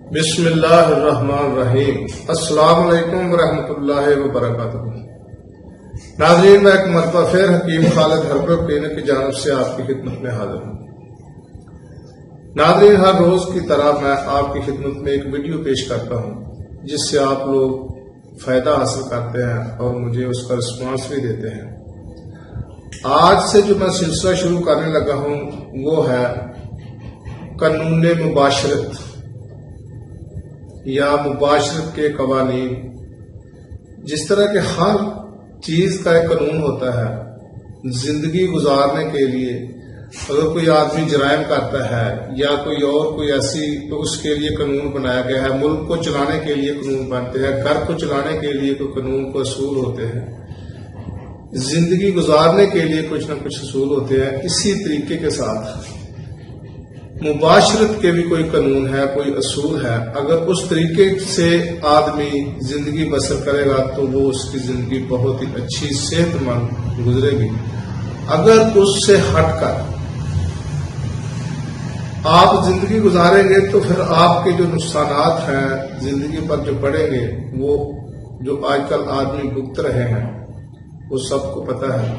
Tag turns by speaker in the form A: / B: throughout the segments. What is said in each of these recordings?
A: بسم اللہ الرحمن الرحیم۔ السلام علیکم ورحمۃ اللہ وبرکاتہ۔ ناظرین، میں ایک مرتبہ پھر حکیم خالد ہربرو کلینک کی جانب سے آپ کی خدمت میں حاضر ہوں۔ ناظرین، ہر روز کی طرح میں آپ کی خدمت میں ایک ویڈیو پیش کرتا ہوں جس سے آپ لوگ فائدہ حاصل کرتے ہیں اور مجھے اس کا رسپانس بھی دیتے ہیں۔ آج سے جو میں سلسلہ شروع کرنے لگا ہوں وہ ہے قانون مباشرت یا مباشرت کے قوانین۔ جس طرح کہ ہر چیز کا ایک قانون ہوتا ہے، زندگی گزارنے کے لیے اگر کوئی آدمی جرائم کرتا ہے یا کوئی ایسی، تو اس کے لیے قانون بنایا گیا ہے۔ ملک کو چلانے کے لیے قانون بنتے ہیں، گھر کو چلانے کے لیے کوئی قانون کو اصول ہوتے ہیں، زندگی گزارنے کے لیے کچھ نہ کچھ اصول ہوتے ہیں۔ اسی طریقے کے ساتھ مباشرت کے بھی کوئی قانون ہے، کوئی اصول ہے۔ اگر اس طریقے سے آدمی زندگی بسر کرے گا تو وہ اس کی زندگی بہت ہی اچھی صحت مند گزرے گی۔ اگر اس سے ہٹ کر آپ زندگی گزاریں گے تو پھر آپ کے جو نقصانات ہیں زندگی پر جو پڑیں گے، وہ جو آج کل آدمی بھگت رہے ہیں وہ سب کو پتہ ہے۔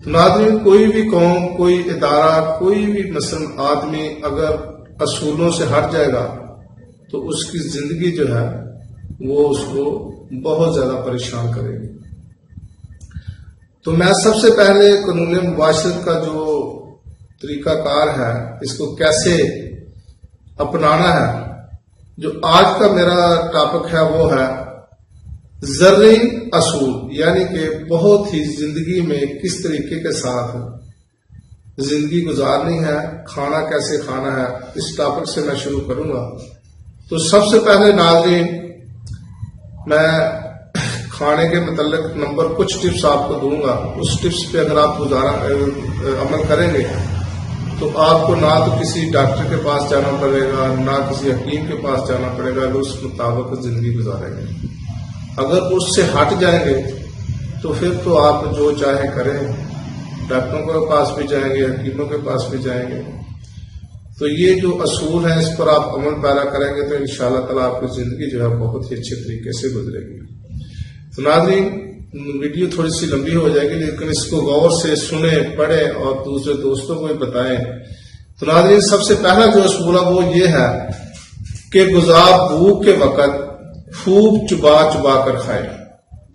A: تو ناظرین، کوئی بھی قوم، کوئی ادارہ، کوئی بھی مثلا آدمی اگر اصولوں سے ہٹ جائے گا تو اس کی زندگی جو ہے وہ اس کو بہت زیادہ پریشان کرے گی۔ تو میں سب سے پہلے قانون مباشرت کا جو طریقہ کار ہے، اس کو کیسے اپنانا ہے، جو آج کا میرا ٹاپک ہے وہ ہے زرعی اصول، یعنی کہ بہت ہی زندگی میں کس طریقے کے ساتھ زندگی گزارنی ہے، کھانا کیسے کھانا ہے۔ اس ٹاپک سے میں شروع کروں گا۔ تو سب سے پہلے ناظرین، میں کھانے کے متعلق کچھ ٹپس آپ کو دوں گا۔ اس ٹپس پہ اگر آپ عمل کریں گے تو آپ کو نہ تو کسی ڈاکٹر کے پاس جانا پڑے گا، نہ کسی حکیم کے پاس جانا پڑے گا، اس مطابق زندگی گزاریں گے۔ اگر اس سے ہٹ جائیں گے تو پھر تو آپ جو چاہیں کریں، ڈاکٹروں کے پاس بھی جائیں گے، حکیموں کے پاس بھی جائیں گے۔ تو یہ جو اصول ہیں اس پر آپ عمل پیرا کریں گے تو انشاءاللہ تعالیٰ آپ کی زندگی جو ہے بہت ہی اچھے طریقے سے گزرے گی۔ تو ناظرین، ویڈیو تھوڑی سی لمبی ہو جائے گی لیکن اس کو غور سے سنیں، پڑھیں اور دوسرے دوستوں کو بھی بتائیں۔ تو ناظرین، سب سے پہلا جو اصول ہے وہ یہ ہے کہ بھوک کے وقت خوب چبا چبا کر کھائیں۔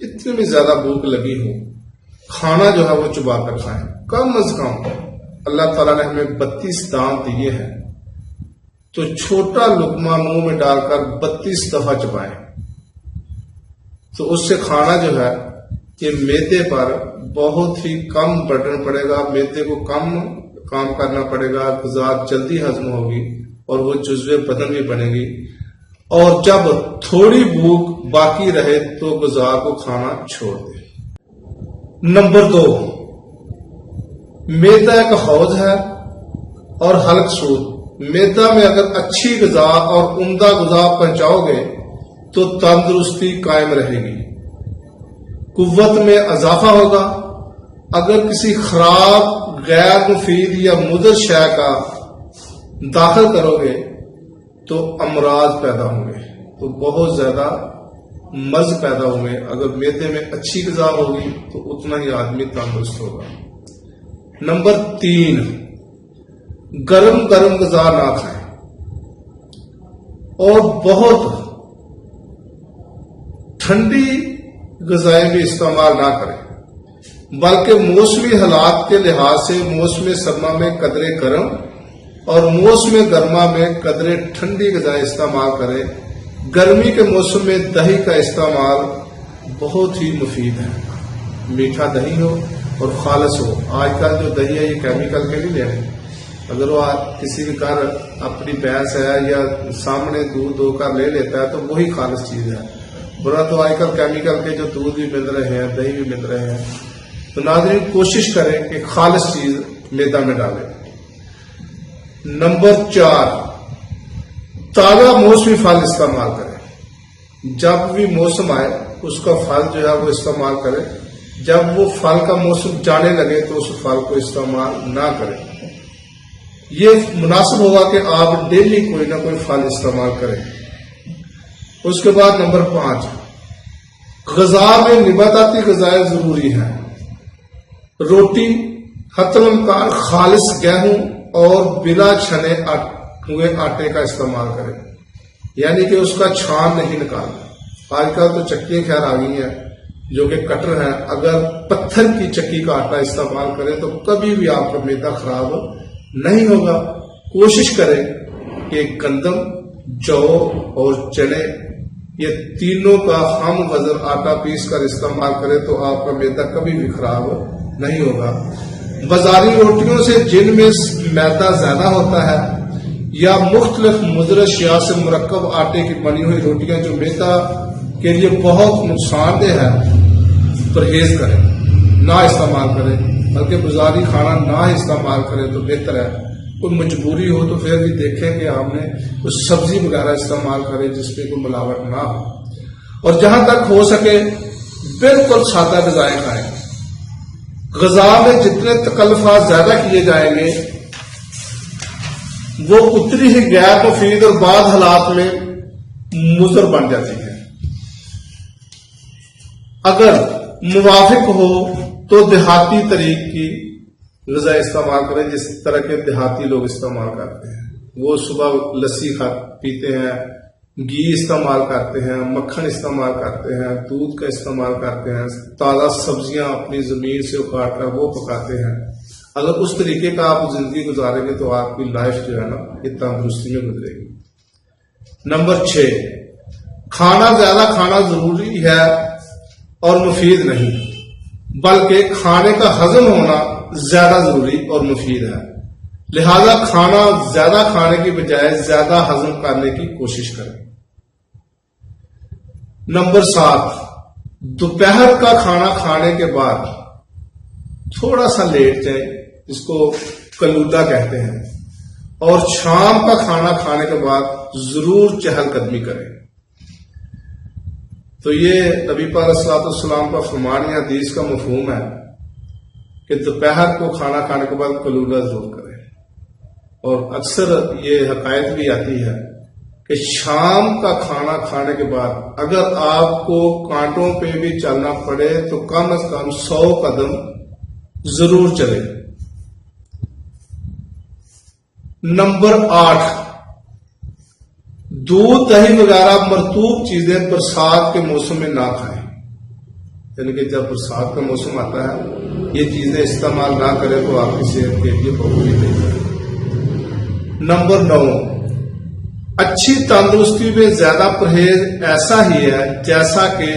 A: اتنی بھی زیادہ بھوک لگی ہو، کھانا جو ہے وہ چبا کر کھائیں۔ کم از کم اللہ تعالیٰ نے ہمیں 32 دانت دیے ہیں، تو چھوٹا لقمہ منہ میں ڈال کر 32 دفعہ چبائیں۔ تو اس سے کھانا جو ہے یہ معدے پر بہت ہی کم برڈن پڑے گا، معدے کو کم کام کرنا پڑے گا، غذا جلدی ہضم ہوگی اور وہ جزو بدن بھی بنے گی۔ اور جب تھوڑی بھوک باقی رہے تو غذا کو کھانا چھوڑ دے۔ نمبر 2، معدہ ایک حوض ہے اور حلق سود۔ معدہ میں اگر اچھی غذا اور عمدہ غذا پہنچاؤ گے تو تندرستی قائم رہے گی، قوت میں اضافہ ہوگا۔ اگر کسی خراب، غیر مفید یا مضر شے کا داخل کرو گے تو امراض پیدا ہوں گے، تو بہت زیادہ مرض پیدا ہوں گے۔ اگر معدے میں اچھی غذا ہوگی تو اتنا ہی آدمی تندرست ہوگا۔ نمبر 3، گرم غذا نہ کھائیں اور بہت ٹھنڈی غذائیں بھی استعمال نہ کریں، بلکہ موسمی حالات کے لحاظ سے موسم سرما میں قدرے گرم اور موسم گرما میں قدرے ٹھنڈی غذائیں استعمال کریں۔ گرمی کے موسم میں دہی کا استعمال بہت ہی مفید ہے، میٹھا دہی ہو اور خالص ہو۔ آج کل جو دہی ہے یہ کیمیکل کے نہیں لے رہے۔ اگر وہ کسی بھی گھر اپنی بھینس ہے یا سامنے دودھ دو کر لے لیتا ہے تو وہی خالص چیز ہے، برا تو آج کل کیمیکل کے جو دودھ بھی مل رہے ہیں، دہی بھی مل رہے ہیں۔ تو ناظرین، کوشش کریں کہ خالص چیز معدہ میں ڈالیں۔ نمبر 4، تازہ موسمی پھل استعمال کریں۔ جب بھی موسم آئے اس کا پھل جو ہے وہ استعمال کریں۔ جب وہ پھل کا موسم جانے لگے تو اس پھل کو استعمال نہ کریں۔ یہ مناسب ہوگا کہ آپ ڈیلی کوئی نہ کوئی پھل استعمال کریں۔ اس کے بعد نمبر 5، غذا میں نباتاتی غذائیں ضروری ہیں۔ روٹی حتمی الامکان خالص گیہوں اور بلا چھنے ہوئے آٹے کا استعمال کریں، یعنی کہ اس کا چھان نہیں نکالنا۔ آج کل تو چکیاں خیر آ گئی ہیں جو کہ کٹر ہیں، اگر پتھر کی چکی کا آٹا استعمال کریں تو کبھی بھی آپ کا معدہ خراب نہیں ہوگا۔ کوشش کریں کہ گندم، جو اور چنے یہ تینوں کا ہم وزن آٹا پیس کر استعمال کریں تو آپ کا معدہ کبھی بھی خراب نہیں ہوگا۔ بازاری روٹیوں سے جن میں میدا زیادہ ہوتا ہے یا مختلف مضر اشیاء سے مرکب آٹے کی بنی ہوئی روٹیاں جو میدا کے لیے بہت نقصان دہ ہے، پرہیز کریں، نہ استعمال کریں، بلکہ بازاری کھانا نہ استعمال کریں تو بہتر ہے۔ کوئی مجبوری ہو تو پھر بھی دیکھیں کہ ہم نے کچھ سبزی وغیرہ استعمال کریں جس میں کوئی ملاوٹ نہ ہو، اور جہاں تک ہو سکے بالکل سادہ غذائیں کھائیں۔ غذا میں جتنے تکلفات زیادہ کیے جائیں گے وہ اتنی ہی غیر مفید اور بعض حالات میں مضر بن جاتی ہے۔ اگر موافق ہو تو دیہاتی طریق کی غذا استعمال کریں، جس طرح کے دیہاتی لوگ استعمال کرتے ہیں۔ وہ صبح لسی پیتے ہیں، گھی استعمال کرتے ہیں، مکھن استعمال کرتے ہیں، دودھ کا استعمال کرتے ہیں، تازہ سبزیاں اپنی زمین سے اکاڑ کر وہ پکاتے ہیں۔ اگر اس طریقے کا آپ زندگی گزاریں گے تو آپ کی لائف جو ہے نا یہ تندرستی میں گزرے گی۔ نمبر 6، کھانا زیادہ کھانا ضروری ہے اور مفید نہیں، بلکہ کھانے کا ہضم ہونا زیادہ ضروری اور مفید ہے۔ لہذا کھانا زیادہ کھانے کی بجائے زیادہ ہضم کرنے کی کوشش کریں۔ نمبر 7، دوپہر کا کھانا کھانے کے بعد تھوڑا سا لیٹ جائیں، اس کو کلودہ کہتے ہیں، اور شام کا کھانا کھانے کے بعد ضرور چہل قدمی کریں۔ تو یہ نبی پاک علیہ الصلوۃ والسلام کا فرمان یا حدیث کا مفہوم ہے کہ دوپہر کو کھانا کھانے کے بعد کلودہ ضرور کریں۔ اور اکثر یہ حقائق بھی آتی ہے کہ شام کا کھانا کھانے کے بعد اگر آپ کو کانٹوں پہ بھی چلنا پڑے تو کم از کم 100 قدم ضرور چلیں۔ نمبر 8، دودھ دہی وغیرہ مرطوب چیزیں برسات کے موسم میں نہ کھائیں، یعنی کہ جب برسات کا موسم آتا ہے یہ چیزیں استعمال نہ کریں تو آپ کی صحت کے لیے بہت نہیں ہے۔ نمبر 9، اچھی تندرستی میں زیادہ پرہیز ایسا ہی ہے جیسا کہ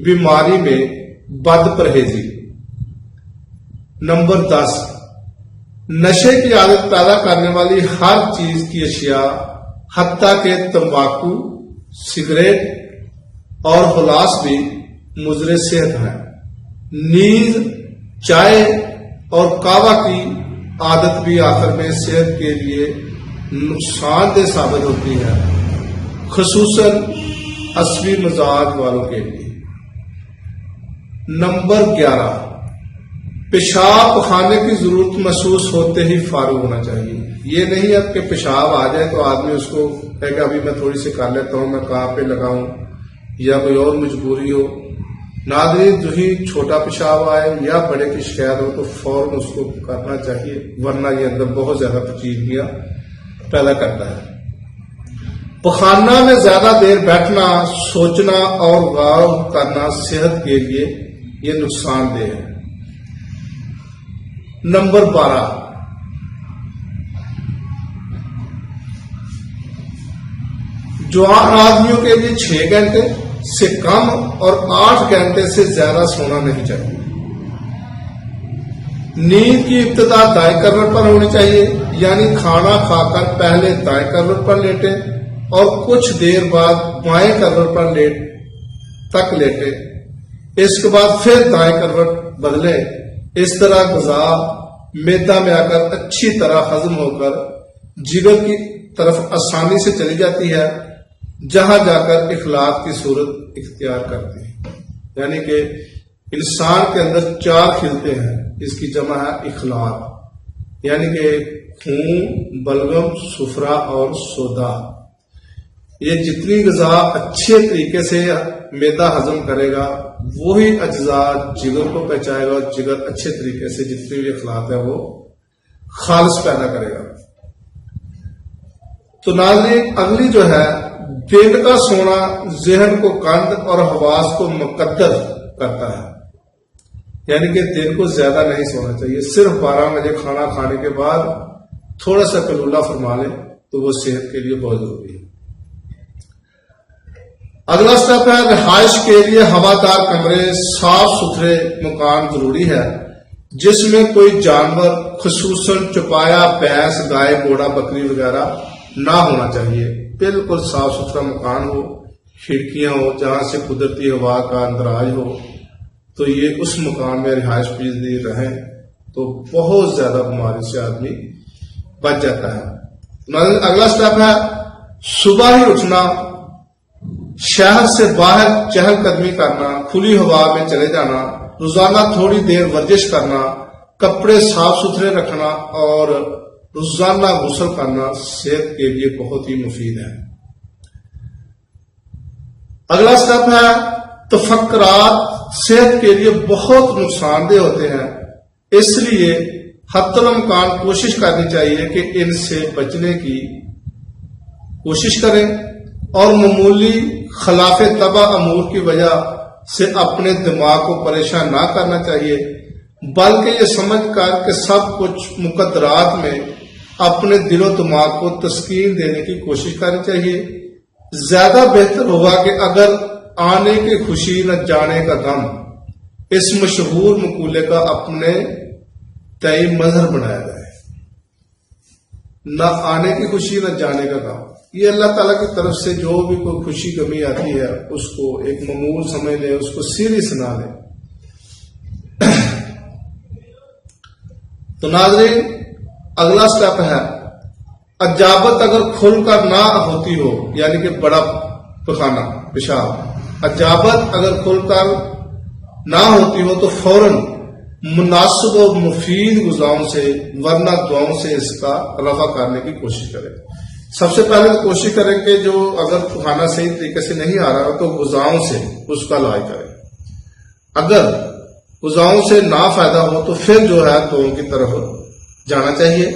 A: بیماری میں بد پرہیزی۔ نمبر 10، نشے کی عادت پیدا کرنے والی ہر چیز کی اشیاء حتیٰ کہ تمباکو، سگریٹ اور خلاص بھی مضر صحت ہے۔ نیز چائے اور قہوہ کی عادت بھی آخر میں صحت کے لیے نقصان دہ ثابت ہوتی ہے، خصوصاً عصبی مزاج والوں کے لیے۔ نمبر 11، پیشاب پخانے کی ضرورت محسوس ہوتے ہی فارغ ہونا چاہیے۔ یہ نہیں اب کہ پیشاب آ جائے تو آدمی اس کو کہے کہ ابھی میں تھوڑی سی کر لیتا ہوں، میں کہاں پہ لگاؤں، یا کوئی اور مجبوری ہو۔ ناظرین، جو ہی چھوٹا پیشاب آئے یا بڑے کی شکایت ہو تو فوراً اس کو کرنا چاہیے، ورنہ یہ اندر بہت زیادہ پیچیدگیاں پیدا کرتا ہے۔ پخانہ میں زیادہ دیر بیٹھنا، سوچنا اور غور کرنا صحت کے لیے یہ نقصان دہ ہے۔ نمبر 12، جوان آدمیوں کے لیے 6 گھنٹے سے کم اور 8 گھنٹے سے زیادہ سونا نہیں چاہیے۔ نیند کی ابتدا دائیں کروٹ پر ہونی چاہیے، یعنی کھانا کھا کر پہلے دائیں کروٹ پر لیٹیں اور کچھ دیر بعد بائیں کروٹ پر تک لیٹیں، اس کے بعد پھر دائیں کروٹ بدلیں۔ اس طرح غذا معدہ میں آ کر اچھی طرح ہضم ہو کر جگر کی طرف آسانی سے چلی جاتی ہے، جہاں جا کر اخلاق کی صورت اختیار کرتی ہے۔ یعنی کہ انسان کے اندر 4 کھلتے ہیں، اس کی جمع ہے اخلاق، یعنی کہ خون، بلغم، سفرا اور سودا، یہ جتنی غذا اچھے طریقے سے معدہ ہضم کرے گا وہی اجزاء جگر کو پہنچائے گا، اور جگر اچھے طریقے سے جتنے بھی اخلاق ہیں وہ خالص پیدا کرے گا۔ تو ناظرین، اگلی جو ہے، دن کا سونا ذہن کو کند اور حواس کو مقدر کرتا ہے، یعنی کہ دن کو زیادہ نہیں سونا چاہیے، صرف 12 بجے کھانا کھانے کے بعد تھوڑا سا قیلولہ فرما لیں تو وہ صحت کے لیے بہت ضروری ہے۔ اگلا سٹیپ ہے، رہائش کے لیے ہوادار کمرے، صاف ستھرے مکان ضروری ہے جس میں کوئی جانور خصوصاً چوپایا، بھینس، گائے، گھوڑا، بکری وغیرہ نہ ہونا چاہیے۔ بالکل صاف ستھرا مکان ہو، کھڑکیاں ہو جہاں سے قدرتی ہوا کا اندراج ہو، تو یہ اس مکان میں رہائش پذیر رہیں تو بہت زیادہ بیماری سے آدمی بچ جاتا ہے۔ اگلا سٹیپ ہے، صبح ہی اٹھنا، شہر سے باہر چہل قدمی کرنا، کھلی ہوا میں چلے جانا، روزانہ تھوڑی دیر ورزش کرنا، کپڑے صاف ستھرے رکھنا اور روزانہ غسل کرنا صحت کے لیے بہت ہی مفید ہے۔ اگلا سٹیپ ہے، تفکرات صحت کے لیے بہت نقصان دہ ہوتے ہیں، اس لیے حتی الامکان کوشش کرنی چاہیے کہ ان سے بچنے کی کوشش کریں، اور معمولی خلاف طبع امور کی وجہ سے اپنے دماغ کو پریشان نہ کرنا چاہیے، بلکہ یہ سمجھ کر کہ سب کچھ مقدرات میں اپنے دل و دماغ کو تسکین دینے کی کوشش کرنی چاہیے۔ زیادہ بہتر ہوگا کہ اگر آنے کی خوشی نہ جانے کا غم، اس مشہور مقولے کا اپنے تئیں مظہر بنایا جائے۔ نہ آنے کی خوشی نہ جانے کا غم، یہ اللہ تعالیٰ کی طرف سے جو بھی کوئی خوشی کمی آتی ہے اس کو ایک معمول سمجھ لیں، اس کو سیریس نہ لیں۔ تو ناظرین، اگلا سٹیپ ہے، اجابت اگر کھل کر نہ ہوتی ہو، یعنی کہ بڑا پخانہ، پیشاب، اجابت اگر کھل کر نہ ہوتی ہو تو فوراً مناسب و مفید غذاؤں سے ورنہ دعاؤں سے اس کا رفع کرنے کی کوشش کریں۔ سب سے پہلے کوشش کریں کہ جو اگر کھانا صحیح طریقے سے نہیں آ رہا تو غذاؤں سے اس کا علاج کریں۔ اگر غذاؤں سے نہ فائدہ ہو تو پھر جو ہے دعاؤں کی طرف جانا چاہیے،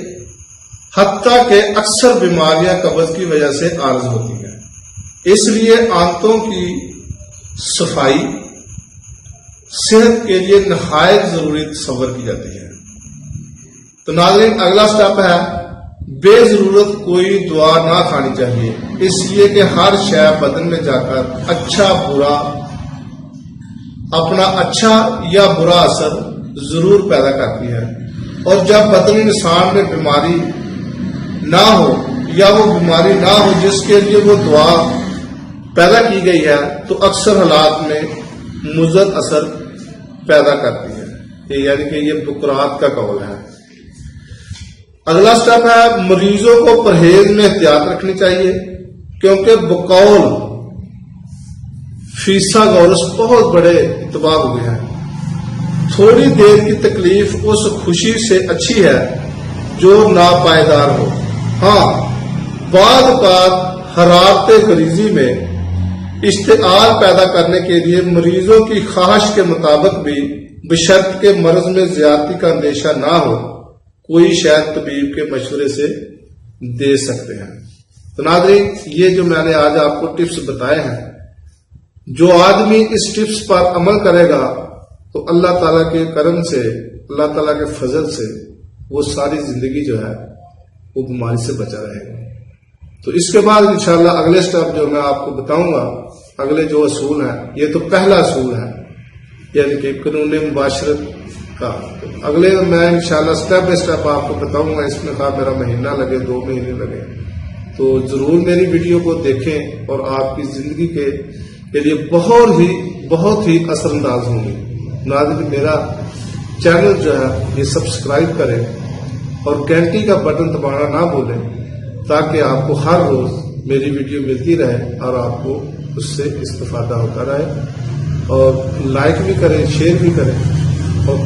A: حتیٰ کہ اکثر بیماریاں قبض کی وجہ سے عارض ہوتی ہیں، اس لیے آنتوں کی صفائی صحت کے لیے نہایت ضروری تصور کی جاتی ہے۔ تو ناظرین، اگلا سٹیپ ہے، بے ضرورت کوئی دعا نہ کھانی چاہیے، اس لیے کہ ہر شے بدن میں جا کر اچھا برا اپنا اچھا یا برا اثر ضرور پیدا کرتی ہے، اور جب بدن انسان میں بیماری نہ ہو یا وہ بیماری نہ ہو جس کے لیے وہ دعا پیدا کی گئی ہے تو اکثر حالات میں مضر اثر پیدا کرتی ہے، یعنی کہ یہ بکرات کا قول ہے۔ اگلا سٹیپ ہے، مریضوں کو پرہیز میں احتیاط رکھنی چاہیے، کیونکہ بقول فیسا گورس بہت بڑے اتباع ہوئے ہیں۔ تھوڑی دیر کی تکلیف اس خوشی سے اچھی ہے جو ناپائیدار ہو۔ ہاں، بعض اوقات حرارت غریزی میں اشتعال پیدا کرنے کے لیے مریضوں کی خواہش کے مطابق بھی بشرط کے مرض میں زیادتی کا اندیشہ نہ ہو کوئی شاید طبیب کے مشورے سے دے سکتے ہیں۔ تو ناظرین، یہ جو میں نے آج آپ کو ٹپس بتائے ہیں، جو آدمی اس ٹپس پر عمل کرے گا تو اللہ تعالیٰ کے کرم سے، اللہ تعالیٰ کے فضل سے وہ ساری زندگی جو ہے وہ بیماری سے بچا رہے گا۔ تو اس کے بعد انشاءاللہ اگلے سٹیپ جو میں آپ کو بتاؤں گا، اگلے جو اصول ہیں، یہ تو پہلا اصول ہے یعنی کہ قانون مباشرت کا، اگلے میں انشاءاللہ سٹیپ بائی سٹیپ آپ کو بتاؤں گا۔ اس میں خواہ میرا مہینہ لگے، 2 مہینے لگے، تو ضرور میری ویڈیو کو دیکھیں اور آپ کی زندگی کے لیے بہت ہی اثر انداز ہوں گی۔ ناظرین، میرا چینل جو ہے یہ سبسکرائب کریں اور گھنٹی کا بٹن دبانا نہ بھولیں تاکہ آپ کو ہر روز میری ویڈیو ملتی رہے اور آپ کو اس سے استفادہ ہوتا رہے، اور لائک بھی کریں، شیئر بھی کریں اور